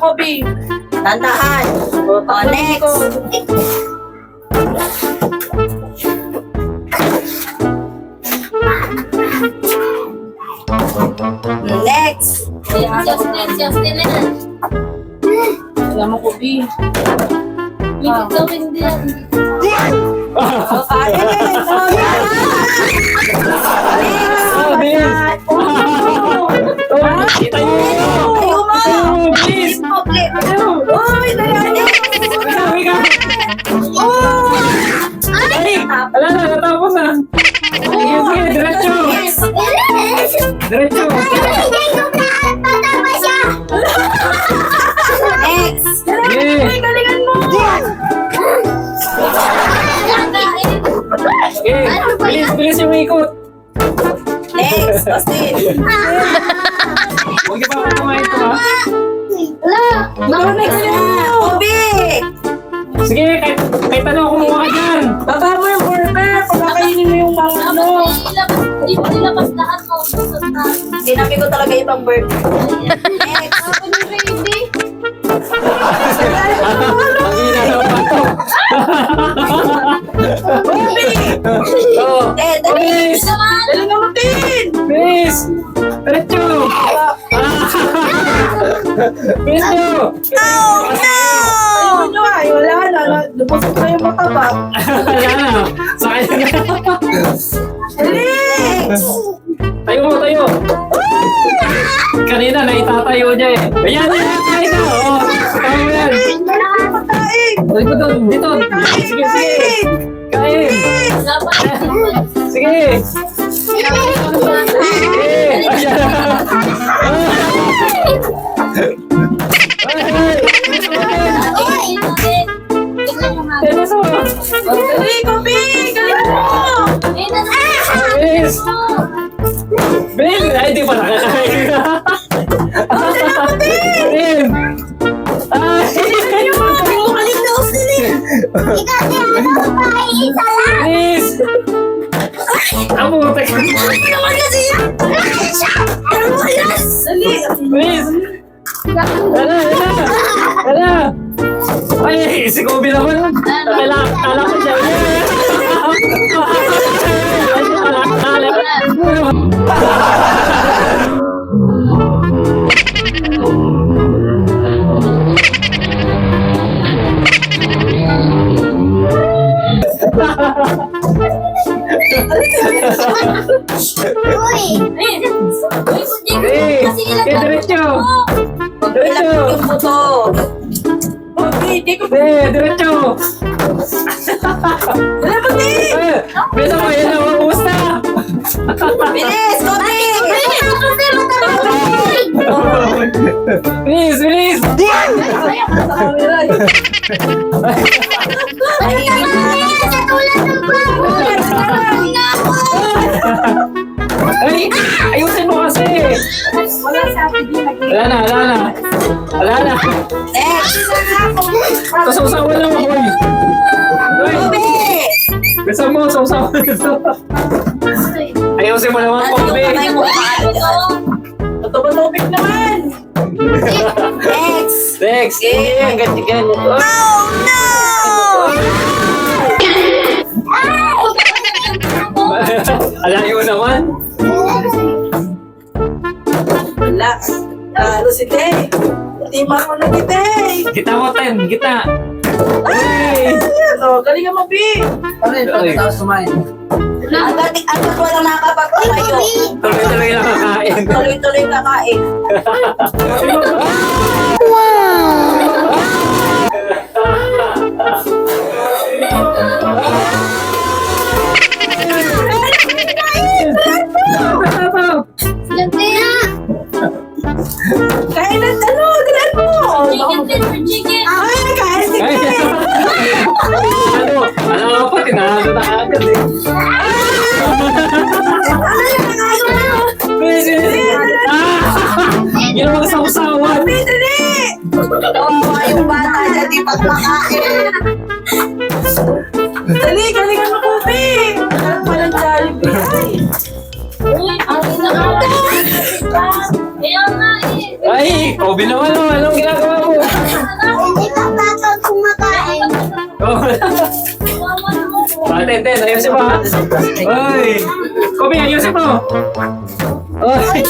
Kobe. Tandahan. O, next. Next. Justin na. Alam mo, Kobe. Ibig gawin din. Tayo mo! Please! Uy, dali. Sabi ka! Ay! Wala na, natapos na! Sige, sige, diretso! Diretso! Next. Sige! Galingan mo. Sige! Bilis, bilis yung ikot! Next. Austin. Huwag niyo pa kumain ito, ha? Next na. Kobe. Sige, kahit ano, kumuha ka dyan! Baba mo yung burger. Pagkakainin mo yung mga ano. Hindi mo nilabas lahat mo. Sinabi ko talaga ibang burger. Next. Ako ni baby. Ang ina naman ito! Oh! Dali. Bilis! Dali nga matin. Bilis! Diretso! Bilis nyo! Ayun nyo ay. Wala na. Lubusok na yung mataba. Wala na! Sakay na! Next. Tayo mo, tayo! Kanina, naitatayo niya eh. Ayan, ayan, tayo na! Oo, tayo mo yan! Pagkain. Dito, dito! Sige, sige! Kain! Sige! Sige! Ayan! Tennis mo! Dali, Kobe. Galingan mo. Bilis! Bilis! Ay, di pa nakakain! Bilis! Ay! Bilis! Amo, teka! Bilis! Ala, ala! Ala! Ay, si Kobe naman! Kala ko siya! Hey! Diretso! Diretso! Yung puto. Diretso! Dali, Kobe. Bisa mo, yan ang mabusta! Bilis, Kobe. Bilis, bilis! Ay! Ayusin mo kasi! Wala na, wala na! Wala na! Next. Kasawsawan lang ako eh! Uy! Kobe. Bisa mo, sawsawan! Ayusin mo naman, Kobe! Tutubig naman. Next. Next! Sige, ang ganyan! Oh no! Alayo naman! Wala. Talo si Tay. Tima ko na kita eh. Gita mo, Ten! Gita! Uy! Oh, galing mo, Bi. Ano yun? Tapos kumain. Agad wala nakapagpalayo. Tuloy-tuloy na kakain. Tuloy-tuloy kakain. Kain na ano, galan mo. Ay, kain si Ay! Tay. Ano? Alam mo pa, tinahalo na agad eh. Bilis, bilis! Ginawa ka sa usawan! Dali! Kawawa yung bata dyan, di pagmakain. Dali, galingan mo, Kobe. Alam mo ng Jollibee. Ay. Kaya nga eh. Ay! Kobe naman, oh. Anong ginagawa mo? Ten. Ayusin mo, ha? Ay! Kobe, ayusin mo! Ay!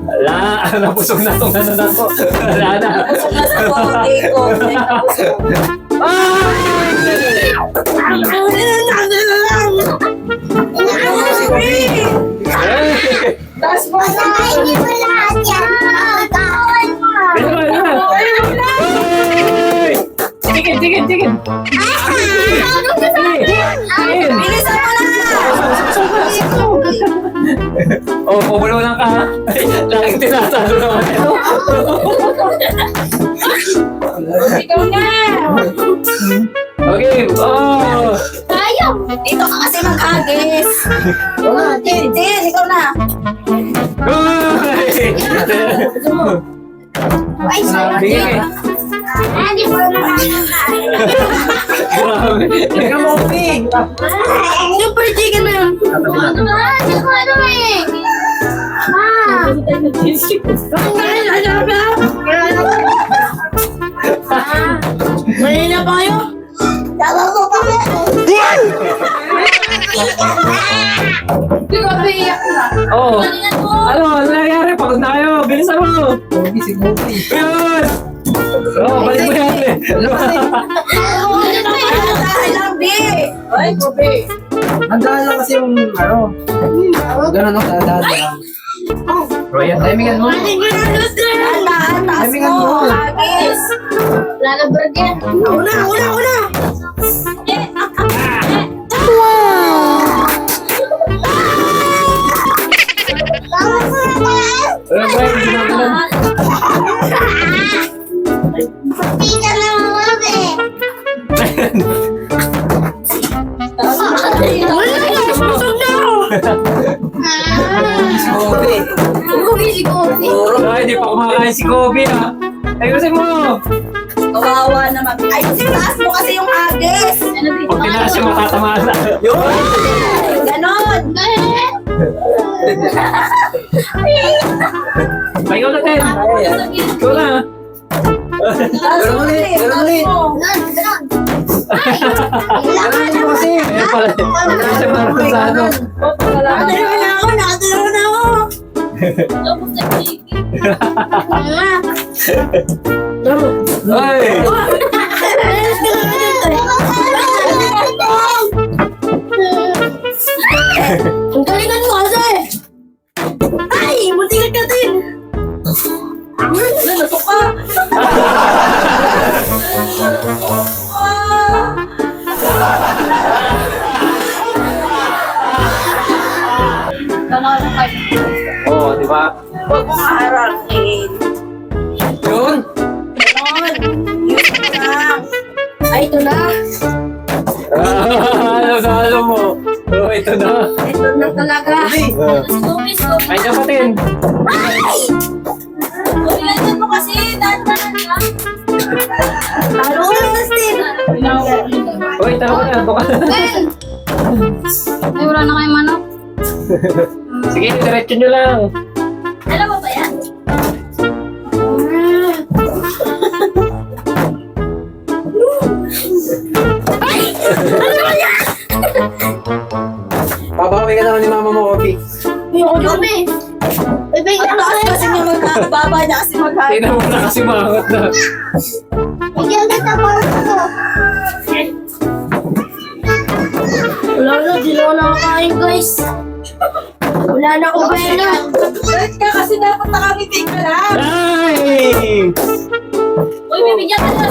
Wala! Napusog na itong ano na to. Wala na. Busog na sa kote ko. Ay! Ay! Taas mo na. Ay! Chicken! Chicken! Bilisan mo na. Oh, pumulo lang ka, ha? Laging tinatalo naman ito. Ikaw na. Okay, oh! Ayaw! Dito ka kasi mag-agis. Tin, ikaw na. Ay! Ay, Sige. Hindi po na Grabe. Teka mo, Ping. Super chicken na yun. Ano ba? Hindi ko ano eh. Mali na ba kayo? Hindi ko iyak na. Oh. Galingan mo. Ano nangyayari? Pagod na kayo. Bilisan mo. Ayun! Oh, balik mo yan. Dahil lang, di. Ay, kobe. Handaan lang kasi yung ano. Ganun ako, handaan lang. Royan, Timingan mo. Taas Timingan mo. mo. Agis. Wala na burger. Una. Royan, ginagalan. Si Kobe. Ay, di pa kumakain si Kobe, ha? Ayusin mo. Kawawa naman. Ay, taas mo kasi yung agis. Ano dito? Pag tinaas siya, matatamaan na. Ganon. Ay, ikaw na, Ten. Ikaw na. Ganun ulit, ganun ulit. Ganun mo kasi. Ayun pala. Hindi siya marunong sa ano. Nakatalaw na ako. Lobos na chicken. Ay! Ang galingan mo kasi. Ay, muntikan ka din. Nato ka. Tama na kayo. Oo, di ba? Huwag mong haharapin. Yun! Ganon. Yun lang. Ay, ito na. Ano sa ano mo? Oo, ito na. Ito na talaga. Scoopy. Ay, dapatin. Galingan mo kasi. Dahan-dahan lang. Ano na, Justin? Uy, tama na. Buka na. Ay, wala na kayong manok. Sige, diretso nyo lang. Alam mo ba yan? Babawi ka naman ni mama mo, Kobe. Ayoko dumi. Ang taas kasi niya magkakababa niya kasi magkakababa. Tingnan mo na kasi mangat na. Wala na, di na ako nakakain, guys. Wala na akong pera. Bakit ka kasi dapat nakangiti ka lang? Ay! Uy, bibigyan ka na.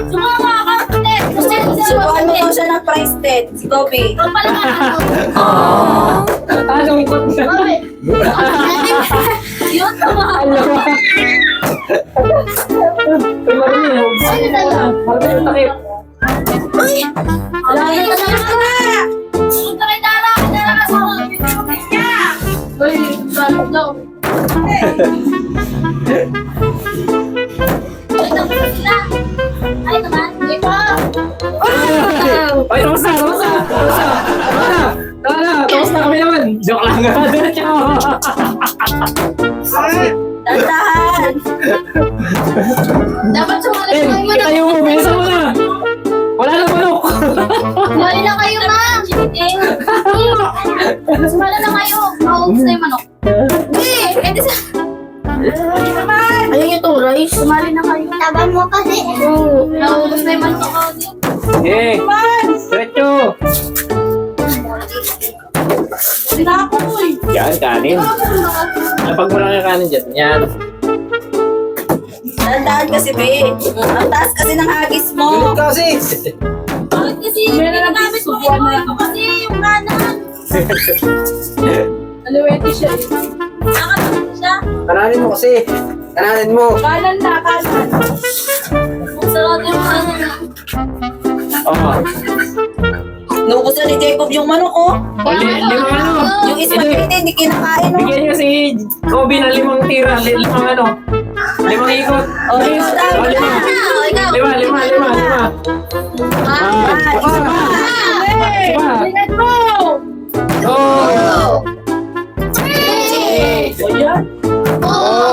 Sumama ka. Subukan mo daw siya ng price tag, si Kobe. Ang pala ka. Lungkot na. Yun, tumahal. Uy, marunong. Marunong takip. Wala na talaga. Punta kay Dara. Dara ka sa Uy, balog daw. Ay, tapos sila. Ay, naman. Hindi pa. Ay, tapos na. Tapos na kami naman. Joke lang. Diretso. Dandahan. Dapat sumalit Ten, mo na. tayo mo. Bilisan mo na. Wala na manok. Sumali na kayo, ma. Sumali na kayo. Maubos na yung manok. Pwede sa... Ayun yung rice. Sumali na kayo. Taban mo kasi. Naubos na yung manok ako. Okay. Diretso. Yan, kanin. Napag mo lang yung kanin dyan. Yan. Tandaan kasi, be. Ang taas kasi ng hagis mo. Galit ka kasi. Bakit kasi ginagamit mo ito kasi yung kanan. Aluwete siya. Nakatapos siya. Kananin mo kasi. Kananin mo. Kanan na, kanan. Kung sarap yung kanan. Oo. Naubos na ni Jacob yung manok, oh. Limang ano. Yung spaghetti, hindi kinakain, oh. Bigyan niyo si Kobe ng 5 tira. 5 ano. 5 ikot. Oh, Please. ikaw, Oh, 5. Ikaw. 5. Tingnan mo! Oh! O yan. Oo.